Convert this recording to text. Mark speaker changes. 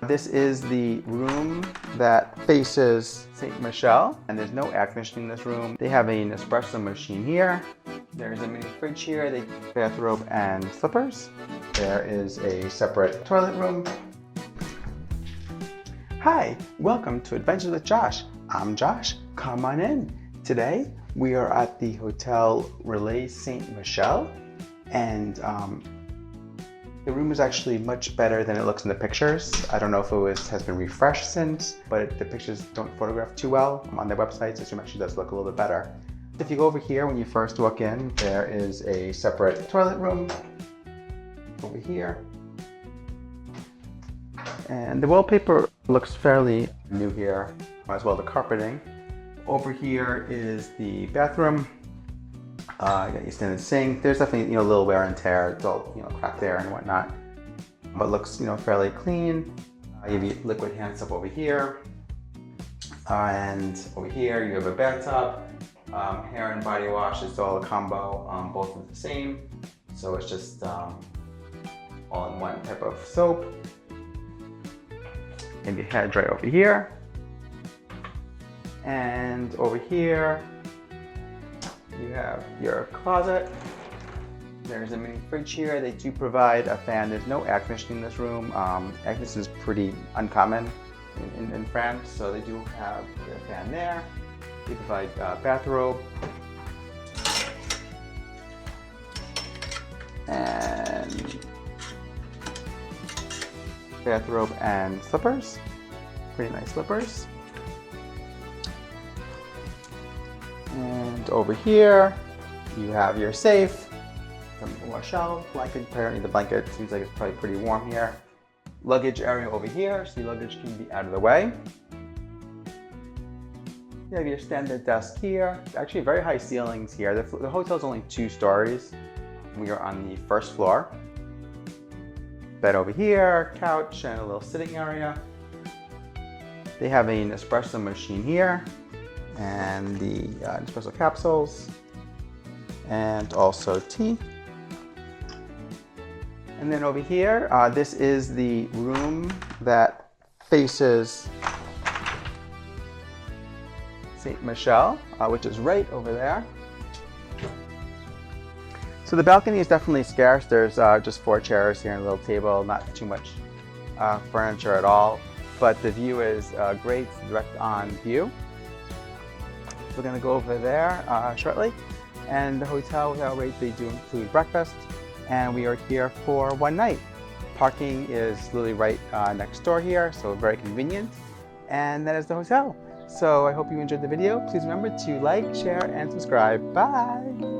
Speaker 1: This is the room that faces Saint-Michel, and there's no air conditioning in this room. They have an espresso machine here. There's a mini fridge here, the bathrobe and slippers. There is a separate toilet room. Hi, welcome to Adventures with Josh. I'm Josh, come on in. Today we are at the Hotel Relais Saint-Michel, and the room is actually much better than it looks in the pictures. I don't know if it has been refreshed since, but the pictures don't photograph too well on their website, so this room actually does look a little bit better. If you go over here, when you first walk in, there is a separate toilet room over here. And the wallpaper looks fairly new here, as well as the carpeting. Over here is the bathroom. You got your standard sink. There's definitely a little wear and tear. It's all cracked there and whatnot, but looks fairly clean. You have your liquid hand soap over here, and over here you have a bathtub. Hair and body wash is all a combo, both of the same. So it's just all in one type of soap. And your hair dry over here. And over here, you have your closet. There's a mini fridge here. They do provide a fan. There's no air conditioning in this room. Air conditioning is pretty uncommon in France, so they do have a fan there. They provide bathrobe and slippers. Pretty nice slippers. And over here, you have your safe, some more shelves, blanket. Apparently the blanket seems like it's probably pretty warm here. Luggage area over here, so your luggage can be out of the way. You have your standard desk here. Actually very high ceilings here. The hotel's only 2 stories. We are on the first floor. Bed over here, couch, and a little sitting area. They have an espresso machine here, and the espresso capsules, and also tea. And then over here, this is the room that faces Saint-Michel, which is right over there. So the balcony is definitely scarce. There's just 4 chairs here and a little table, not too much furniture at all, but the view is great, direct on view. We're gonna go over there shortly. And the hotel rate, they do include breakfast, and we are here for 1 night. Parking is literally right next door here, so very convenient. And that is the hotel. So I hope you enjoyed the video. Please remember to like, share, and subscribe. Bye.